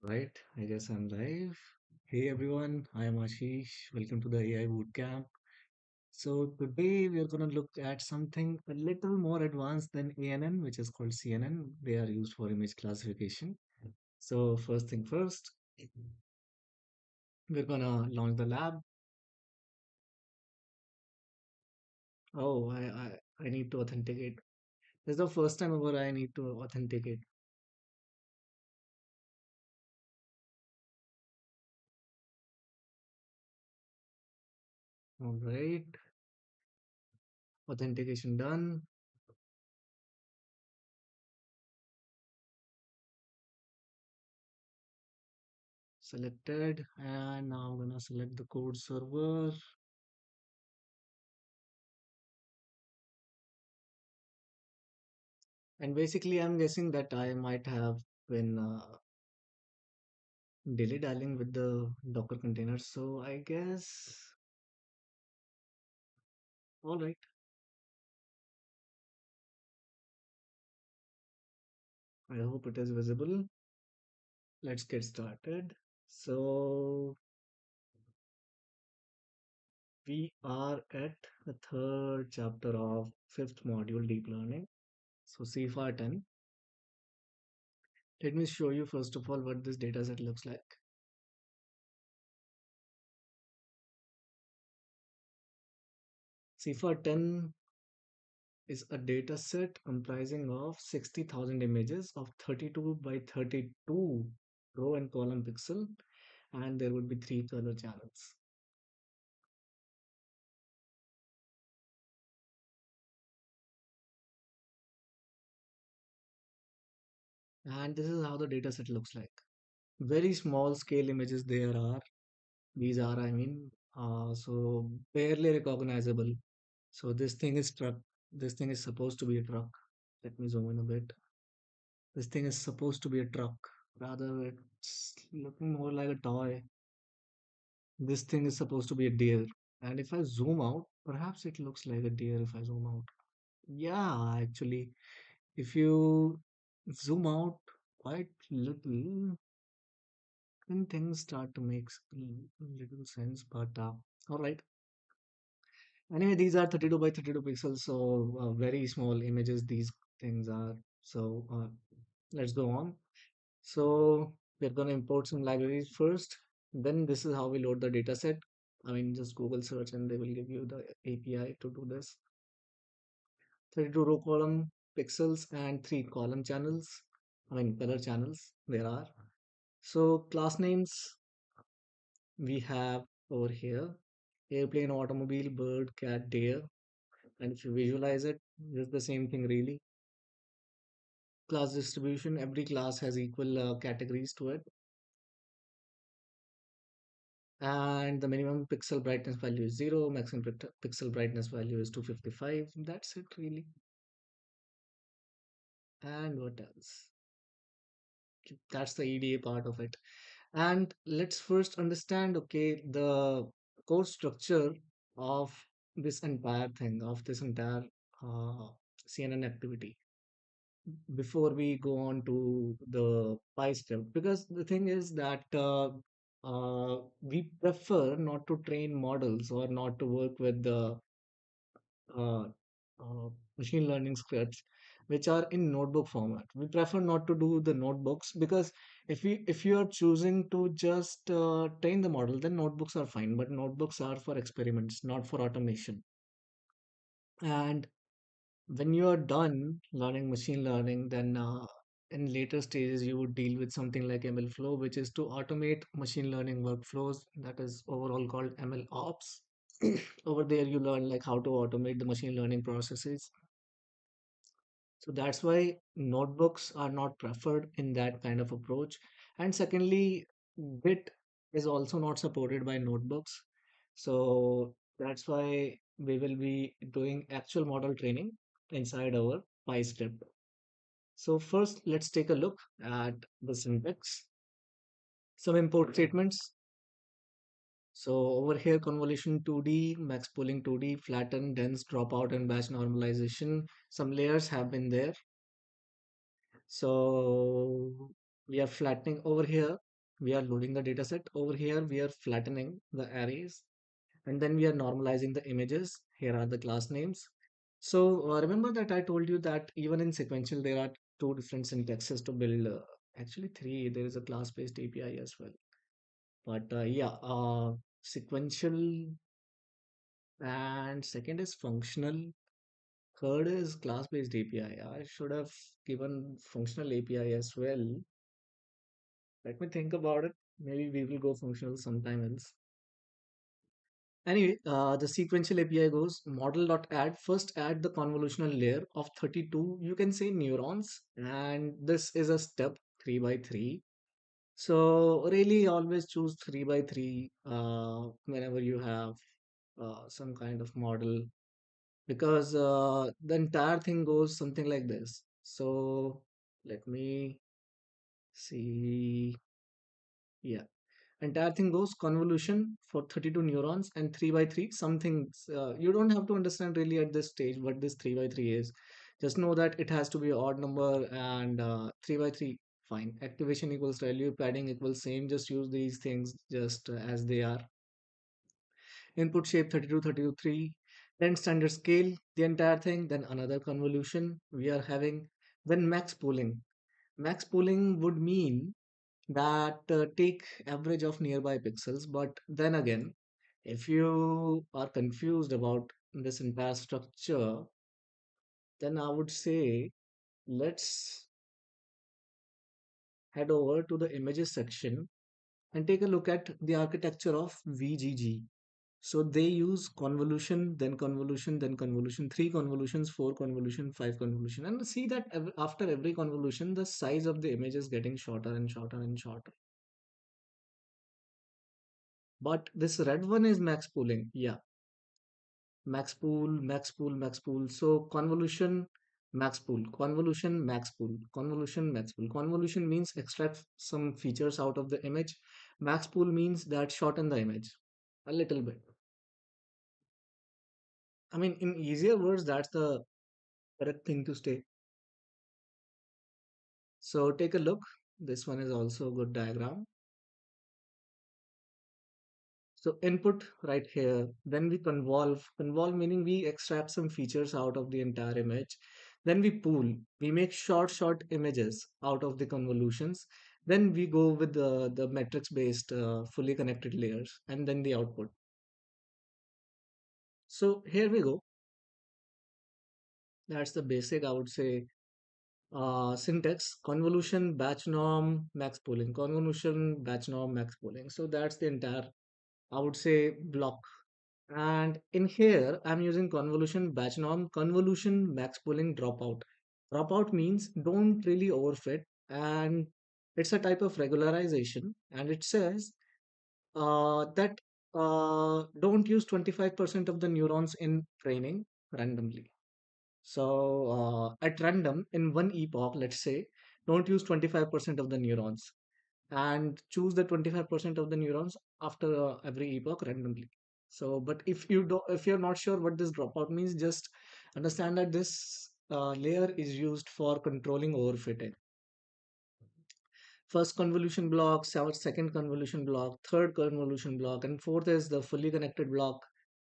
Right, I guess I'm live. Hey everyone, I am Ashish. Welcome to the AI Bootcamp. So today we are going to look at something a little more advanced than ANN, which is called CNN. They are used for image classification. So first thing first, we're gonna launch the lab. Oh, I need to authenticate. This is the first time ever I need to authenticate. All right, authentication done. Selected, and now I'm gonna select the code server. And basically, I'm guessing that I might have been dilly dallying with the Docker containers. So I guess, all right, I hope it is visible. Let's get started. So we are at the third chapter of fifth module, deep learning. So cifar10. Let me show you first of all what this data set looks like. cifar10 is a data set comprising of 60,000 images of 32 by 32 row and column pixel, and there would be three color channels. And this is how the data set looks like. Very small scale images there are. These are, so barely recognizable. So this thing is truck. This thing is supposed to be a truck. Let me zoom in a bit. This thing is supposed to be a truck. Rather, it's looking more like a toy. This thing is supposed to be a deer. And if I zoom out, perhaps it looks like a deer if I zoom out. Yeah, actually, if you zoom out quite little, then things start to make little sense. But all right. Anyway, these are 32 by 32 pixels, so very small images these things are. So let's go on. So we're going to import some libraries first. Then this is how we load the data set. I mean, just Google search and they will give you the API to do this. 32 row column pixels and 3 column channels. I mean, color channels there are. So class names we have over here: airplane, automobile, bird, cat, deer. And if you visualize it, it's the same thing really. Class distribution, every class has equal categories to it. And the minimum pixel brightness value is 0, maximum pixel brightness value is 255. That's it really. And what else? That's the EDA part of it. And let's first understand, okay, the core structure of this entire thing, of this entire uh, CNN activity before we go on to the pie script. Because the thing is that we prefer not to train models or not to work with the uh, machine learning scripts which are in notebook format. We prefer not to do the notebooks because if you are choosing to just train the model, then notebooks are fine. But notebooks are for experiments, not for automation. And when you are done learning machine learning, then in later stages you would deal with something like ML flow, which is to automate machine learning workflows. That is overall called ML ops. Over there, you learn like how to automate the machine learning processes. So that's why notebooks are not preferred in that kind of approach. And secondly, Git is also not supported by notebooks. So that's why we will be doing actual model training inside our PyScript. So first, let's take a look at the syntax. Some import statements. So over here, convolution 2D, max pooling 2D, flatten, dense, dropout, and batch normalization. Some layers have been there. So we are flattening over here. we are loading the data set. Over here, we are flattening the arrays, and then we are normalizing the images. Here are the class names. So remember that I told you that even in sequential, there are two different syntaxes to build. Actually, three. There is a class-based API as well. But yeah, sequential, and second is functional. Third is class-based API. I should have given functional API as well. Let me think about it. Maybe we will go functional sometime else. Anyway, the sequential API goes model.add. First, add the convolutional layer of 32, you can say neurons. And this is a step 3 by 3. So, really, always choose 3 by 3 whenever you have some kind of model, because the entire thing goes something like this. So, let me see. Yeah. Entire thing goes convolution for 32 neurons and 3 by 3 something. You don't have to understand really at this stage what this 3 by 3 is. Just know that it has to be odd number, and 3 by 3 fine. Activation equals value, padding equals same. Just use these things just as they are. Input shape 32, 32, 3. Then standard scale, the entire thing. Then another convolution we are having. Then max pooling. Max pooling would mean that take average of nearby pixels. But then again, if you are confused about this entire structure, then I would say let's head over to the images section and take a look at the architecture of VGG. So they use convolution, then convolution, then convolution, three convolutions, four convolution, five convolution, and see that after every convolution, the size of the image is getting shorter and shorter and shorter. But this red one is max pooling. Yeah, max pool, max pool, max pool. So convolution, max pool, convolution, max pool, convolution, max pool. Convolution means extract some features out of the image. Max pool means that shorten the image a little bit. I mean, in easier words, that's the correct thing to say. So take a look. This one is also a good diagram. So input right here, then we convolve. Convolve meaning we extract some features out of the entire image. Then we pool. We make short images out of the convolutions. Then we go with the matrix based fully connected layers and then the output. So here we go. That's the basic, I would say, syntax: convolution, batch norm, max pooling, convolution, batch norm, max pooling. So that's the entire, I would say, block. And in here, I'm using convolution, batch norm, convolution, max pooling, dropout. Dropout means don't really overfit, and it's a type of regularization. And it says that don't use 25% of the neurons in training randomly. So at random in one epoch, let's say, don't use 25% of the neurons, and choose the 25% of the neurons after every epoch randomly. So, but if you're not sure what this dropout means, just understand that this layer is used for controlling overfitting. First convolution block, second convolution block, third convolution block, and fourth is the fully connected block.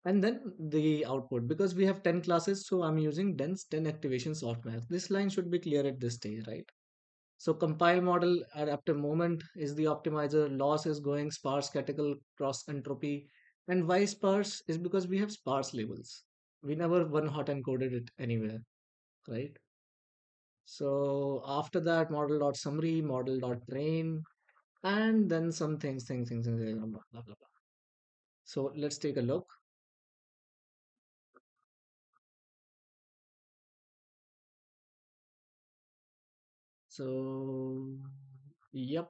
And then the output, because we have 10 classes, so I'm using dense 10 activation softmax. This line should be clear at this stage, right? So compile model adaptive moment is the optimizer. Loss is going sparse catechol cross entropy. And why sparse is because we have sparse labels. We never one hot encoded it anywhere, right? So after that, model dot summary, model dot train, and then some things, blah, blah, blah, blah. So let's take a look. So, yep.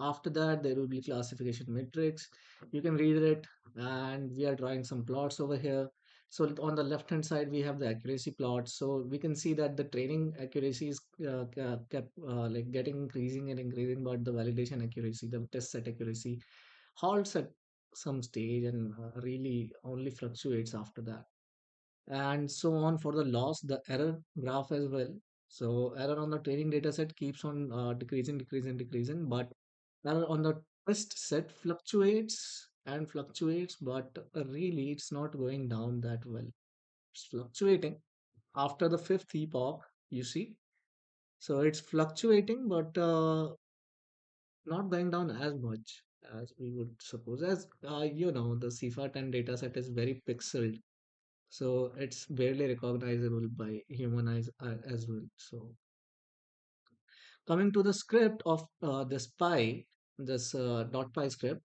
After that, there will be classification matrix. You can read it, and we are drawing some plots over here. So on the left hand side, we have the accuracy plot. So we can see that the training accuracy is kept like getting increasing and increasing, but the validation accuracy, the test set accuracy, halts at some stage and really only fluctuates after that, and so on for the loss, the error graph as well. So error on the training data set keeps on decreasing, but Well, on the test set fluctuates and fluctuates, but really it's not going down that well. It's fluctuating after the fifth epoch, you see. So it's fluctuating, but not going down as much as we would suppose. As the cifar10 data set is very pixeled, so it's barely recognizable by human eyes as well. So coming to the script of this pi, this .py script,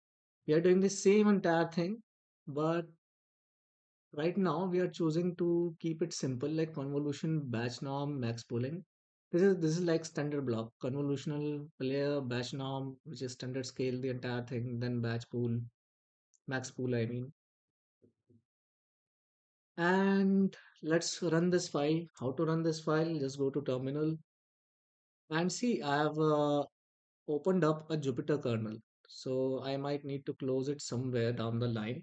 we are doing the same entire thing, but right now we are choosing to keep it simple, like convolution, batch norm, max pooling. This is like standard block, convolutional layer, batch norm, which is standard scale, the entire thing, then batch pool, max pool, I mean. And let's run this file. How to run this file? Just go to terminal and see I have opened up a Jupyter kernel. So I might need to close it somewhere down the line.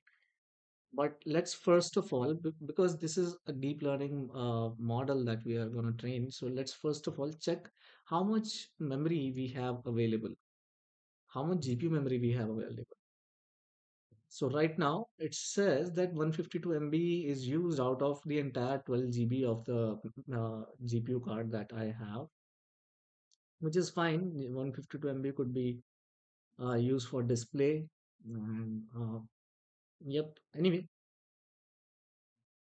But let's first of all, because this is a deep learning model that we are going to train. So let's first of all check how much memory we have available, how much GPU memory we have available. So right now it says that 152 MB is used out of the entire 12 GB of the GPU card that I have, which is fine. 152 MB could be used for display. And, yep. Anyway,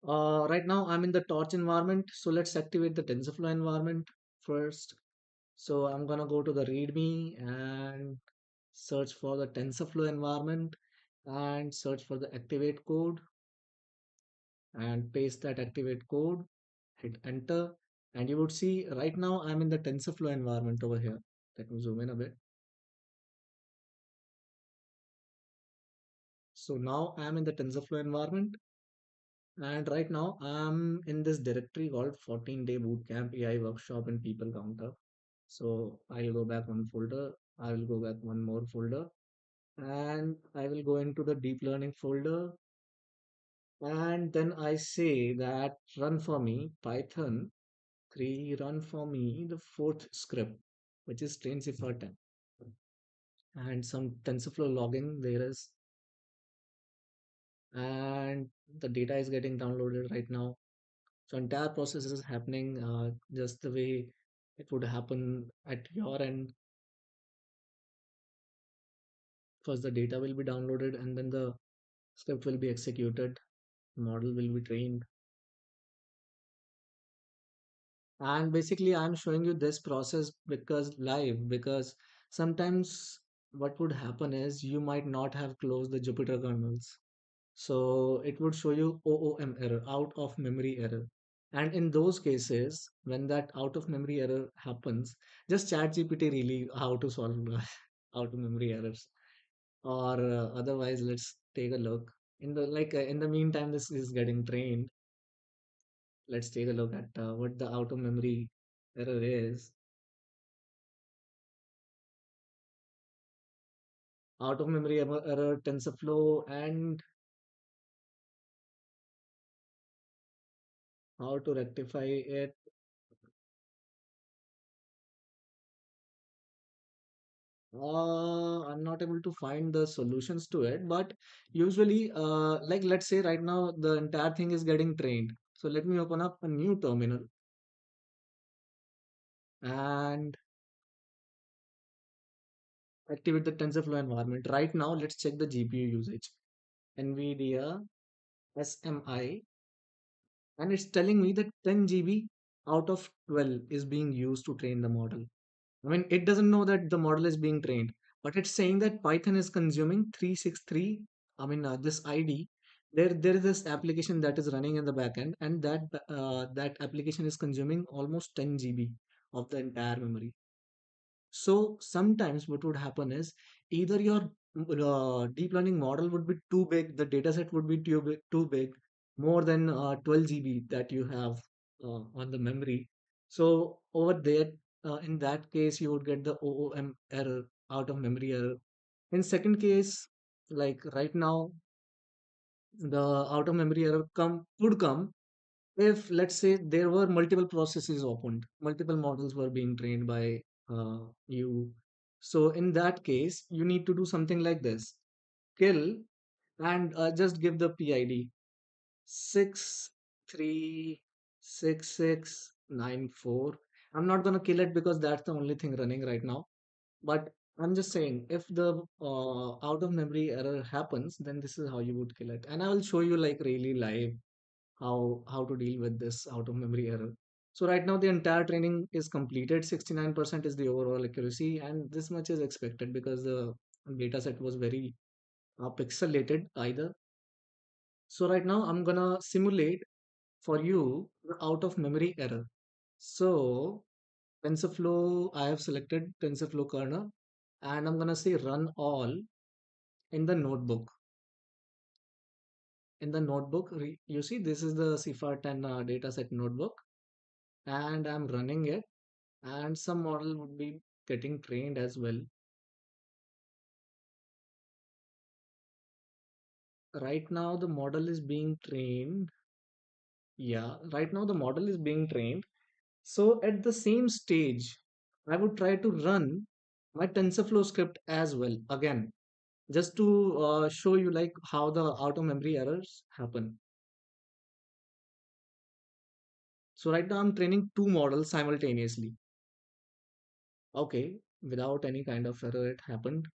right now I'm in the torch environment. So let's activate the TensorFlow environment first. So I'm gonna go to the README and search for the TensorFlow environment and search for the activate code and paste that activate code, hit enter, and you would see right now I'm in the TensorFlow environment over here. Let me zoom in a bit. So now I'm in the TensorFlow environment, and right now I'm in this directory called 14-day bootcamp AI workshop and people counter. So I'll go back one folder, I will go back one more folder, and I will go into the deep learning folder, and then I say that run for me Python 3, run for me the fourth script, which is train cifar10, and some TensorFlow logging there is, and the data is getting downloaded right now. So entire process is happening just the way it would happen at your end. First, the data will be downloaded, and then the script will be executed. Model will be trained, and basically, I'm showing you this process because sometimes what would happen is you might not have closed the Jupyter kernels. So it would show you OOM error, out of memory error. And in those cases, when that out of memory error happens, just chat GPT really how to solve out of memory errors. Or otherwise, let's take a look. In the meantime, this is getting trained. Let's take a look at what the out of memory error is. Out of memory error, TensorFlow, and how to rectify it. I'm not able to find the solutions to it, but usually, like let's say right now, the entire thing is getting trained. So let me open up a new terminal and activate the TensorFlow environment. Right now, let's check the GPU usage. NVIDIA SMI, and it's telling me that 10 GB out of 12 is being used to train the model. I mean, it doesn't know that the model is being trained, but it's saying that Python is consuming 363. I mean, this ID. There is this application that is running in the backend, and that application is consuming almost 10 GB of the entire memory. So sometimes what would happen is either your deep learning model would be too big, the data set would be too big, more than 12 GB that you have on the memory. So over there, in that case, you would get the OOM error, out of memory error. In second case, like right now, the out of memory error could come if, let's say, there were multiple processes opened, multiple models were being trained by you, So in that case, you need to do something like this. Kill and just give the PID 636694. I'm not gonna kill it because that's the only thing running right now. But I'm just saying, if the out of memory error happens, then this is how you would kill it. And I will show you like really live how to deal with this out of memory error. So right now the entire training is completed. 69% is the overall accuracy, and this much is expected because the data set was very pixelated either. So right now I'm gonna simulate for you the out of memory error. So TensorFlow, I have selected TensorFlow kernel, and I'm gonna say run all in the notebook. In the notebook, you see this is the cifar10 dataset notebook, and I'm running it, and some model would be getting trained as well. Right now the model is being trained. Yeah, right now the model is being trained. So at the same stage, I would try to run my TensorFlow script as well again, just to show you like how the out of memory errors happen. So right now I'm training two models simultaneously. Okay, without any kind of error it happened.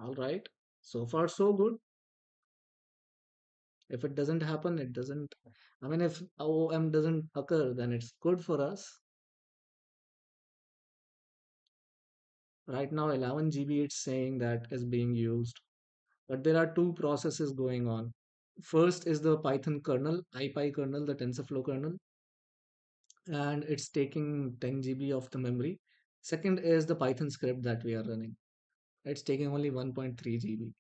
All right. So far so good. If it doesn't happen, it doesn't. I mean, if OM doesn't occur, then it's good for us. Right now 11 GB it's saying that is being used. But there are two processes going on. First is the Python kernel, IPy kernel, the TensorFlow kernel, and it's taking 10 GB of the memory. Second is the Python script that we are running. It's taking only 1.3 GB,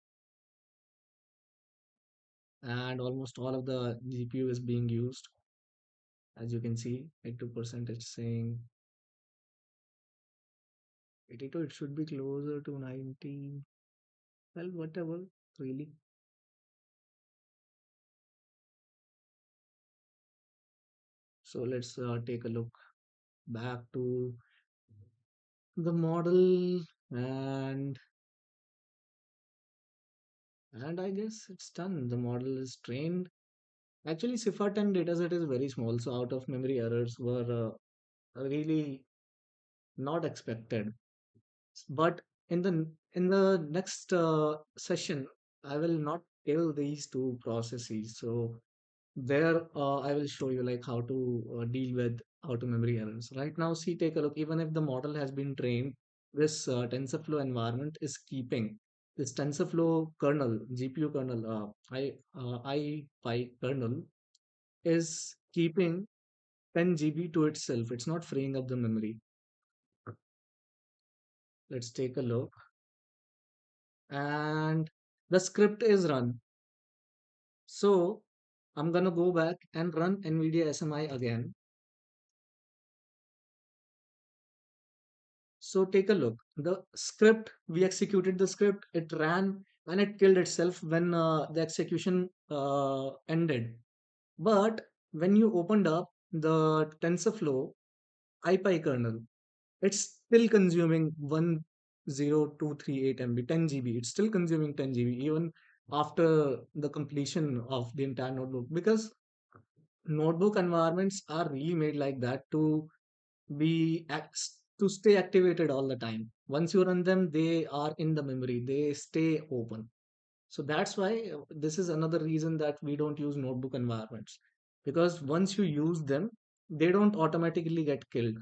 and almost all of the GPU is being used. As you can see, 82% it's saying 82, it should be closer to 90. Well, whatever, really. So let's take a look back to the model, and I guess it's done. The model is trained. Actually, cifar10 dataset is very small, so out of memory errors were really not expected. But in the next session, I will not tell these two processes. So there, I will show you like how to deal with out of memory errors. Right now, see, take a look. Even if the model has been trained, this TensorFlow environment is keeping this TensorFlow kernel, GPU kernel, IPy kernel is keeping 10 GB to itself. It's not freeing up the memory. Let's take a look. And the script is run. So I'm gonna go back and run NVIDIA SMI again. So take a look. The script, we executed the script, it ran and it killed itself when the execution ended. But when you opened up the TensorFlow IPy kernel, it's still consuming 10238 MB, 10 GB. It's still consuming 10 GB even after the completion of the entire notebook, because notebook environments are really made like that to to stay activated all the time. Once you run them, they are in the memory, they stay open. So that's why this is another reason that we don't use notebook environments, because once you use them, they don't automatically get killed.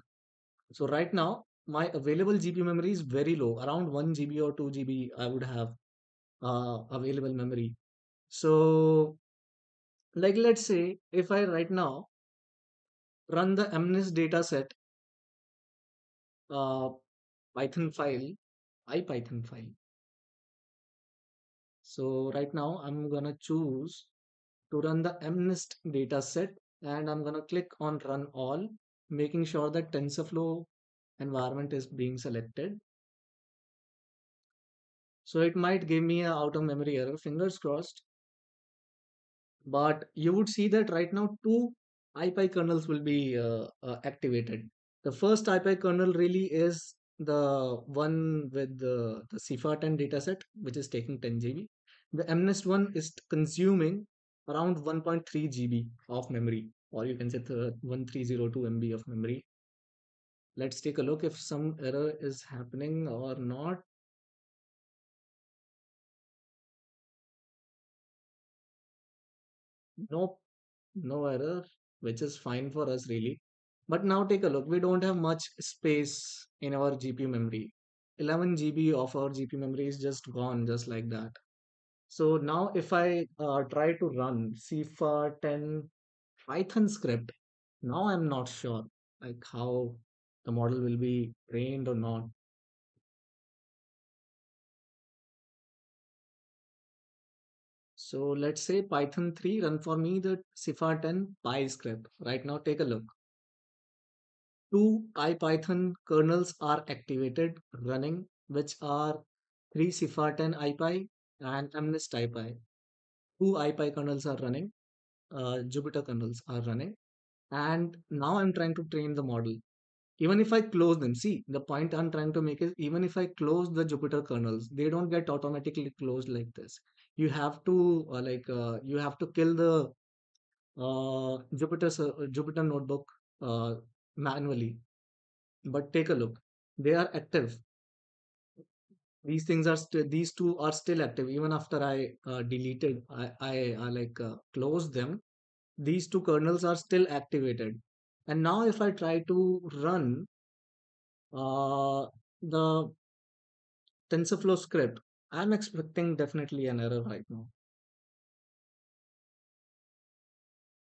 So right now, my available GP memory is very low, around 1 GB or 2 GB I would have available memory. So like let's say if I right now run the MNIST dataset uh, Python file, IPython file. So right now I'm gonna choose to run the MNIST dataset, and I'm gonna click on run all, making sure that TensorFlow environment is being selected. So it might give me a out of memory error, fingers crossed. But you would see that right now two IPy kernels will be activated. The first IPy kernel really is the one with the cifar10 dataset, which is taking 10 GB. The MNIST one is consuming around 1.3 GB of memory, or you can say 1302 MB of memory. Let's take a look if some error is happening or not. Nope, no error, which is fine for us really. But now take a look. We don't have much space in our GPU memory. 11 GB of our GPU memory is just gone, just like that. So now if I try to run cifar10 Python script, now I'm not sure like how the model will be trained or not. So let's say Python 3 run for me the cifar10 py script. Right now take a look. Two IPython kernels are activated running, which are three cifar10 IPy and MNIST IPy. Two IPy kernels are running, Jupyter kernels are running, and now I'm trying to train the model. Even if I close them, see the point I'm trying to make is even if I close the Jupyter kernels, they don't get automatically closed like this. You have to you have to kill the Jupyter notebook manually. But take a look, they are active. These things are still, these two are still active even after I closed them. These two kernels are still activated. And now if I try to run uh, the TensorFlow script, I'm expecting definitely an error right now.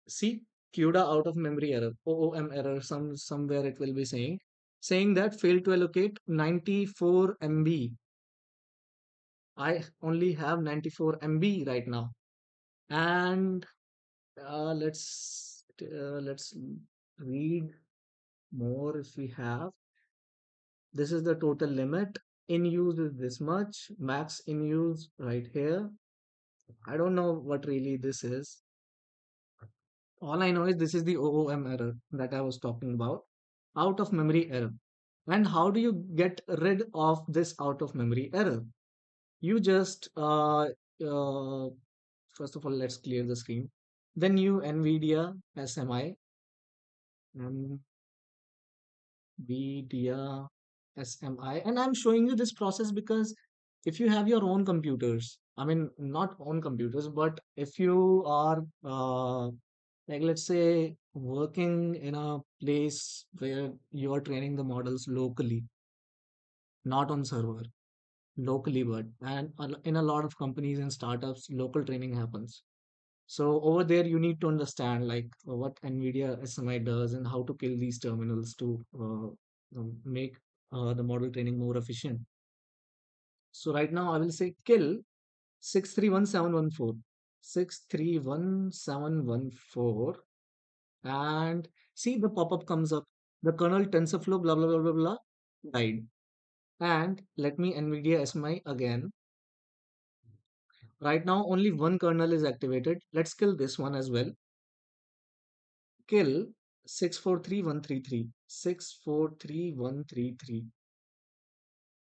See, CUDA out of memory error, OOM error, somewhere it will be saying that failed to allocate 94 MB. I only have 94 MB right now. And let's read more if we have. This is the total limit. In use is this much. Max in use right here. I don't know what really this is. All I know is this is the OOM error that I was talking about. Out of memory error. And how do you get rid of this out of memory error? You just first of all, let's clear the screen. Then you NVIDIA SMI, NVIDIA SMI, and I'm showing you this process because if you have your own computers, I mean, not own computers, but if you are let's say working in a place where you are training the models locally, not on server, locally, but and in a lot of companies and startups, local training happens. So over there, you need to understand like what NVIDIA SMI does and how to kill these terminals to make the model training more efficient. So right now, I will say kill 631714, 631714, and see the pop-up comes up. The kernel TensorFlow blah blah blah blah blah died. And let me NVIDIA SMI again. Right now, only one kernel is activated. Let's kill this one as well. Kill 643133, 643133.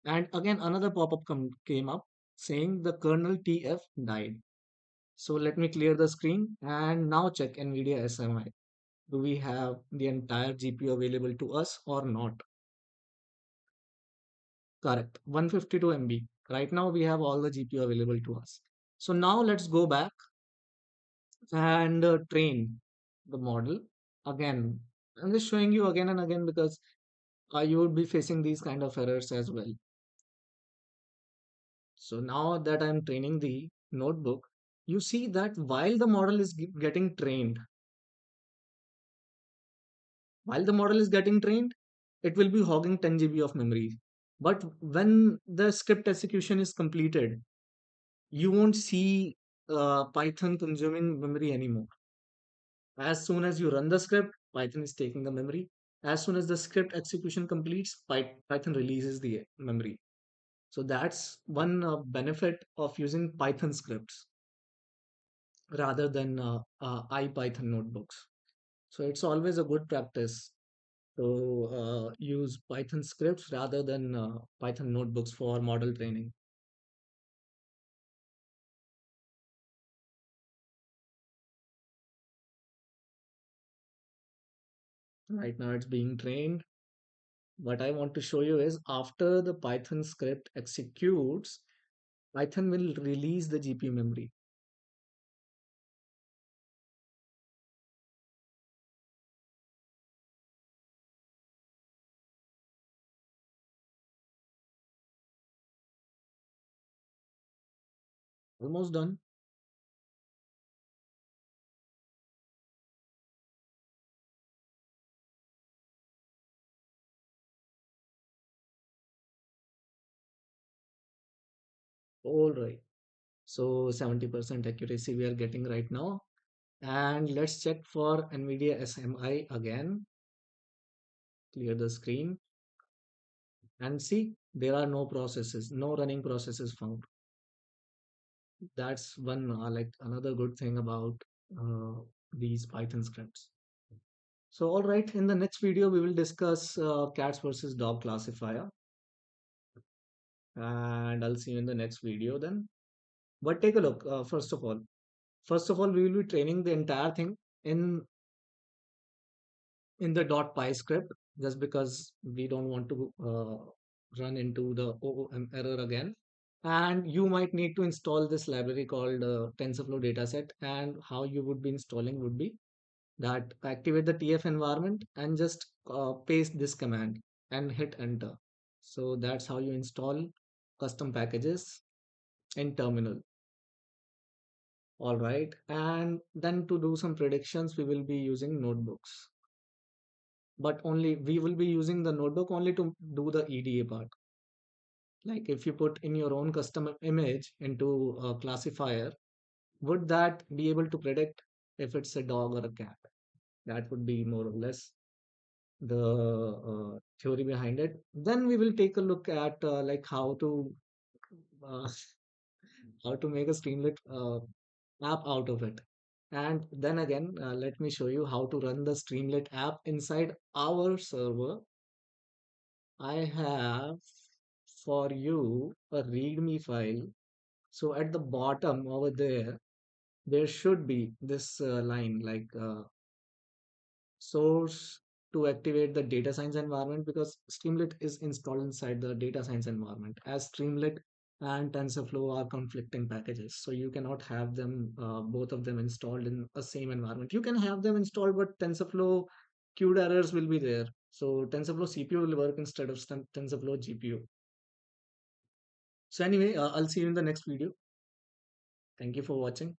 And again, another pop-up came up saying the kernel TF died. So let me clear the screen and now check NVIDIA SMI. Do we have the entire GPU available to us or not? Correct, 152 MB. Right now we have all the GPU available to us. So now let's go back and train the model again. I'm just showing you again and again because you would be facing these kind of errors as well. So now that I'm training the notebook, you see that while the model is getting trained, it will be hogging 10 GB of memory. But when the script execution is completed, you won't see Python consuming memory anymore. As soon as you run the script, Python is taking the memory. As soon as the script execution completes, Python releases the memory. So that's one benefit of using Python scripts rather than IPython notebooks. So it's always a good practice So use Python scripts rather than Python notebooks for model training. Right now it's being trained. What I want to show you is after the Python script executes, Python will release the GPU memory. Almost done. All right. So 70% accuracy we are getting right now. And let's check for NVIDIA SMI again. Clear the screen and see there are no processes, no running processes found. That's one like another good thing about uh, these Python scripts. So all right, in the next video we will discuss cats versus dog classifier, and I'll see you in the next video then. But take a look. First of all, we will be training the entire thing in in the .py script, just because we don't want to run into the OOM error again. And you might need to install this library called TensorFlow dataset. And how you would be installing would be that activate the TF environment and just paste this command and hit enter. So that's how you install custom packages in terminal. All right. And then to do some predictions, we will be using notebooks. But only we will be using the notebook only to do the EDA part. Like if you put in your own custom image into a classifier, would that be able to predict if it's a dog or a cat? That would be more or less the theory behind it. Then we will take a look at like uh, how to make a Streamlit app out of it. And then again, let me show you how to run the Streamlit app inside our server. I have for you a README file. So at the bottom over there, there should be this line like source to activate the data science environment, because Streamlit is installed inside the data science environment, as Streamlit and TensorFlow are conflicting packages. So you cannot have them, both of them installed in a same environment. You can have them installed, but TensorFlow queued errors will be there. So TensorFlow CPU will work instead of TensorFlow GPU. So anyway, I'll see you in the next video. Thank you for watching.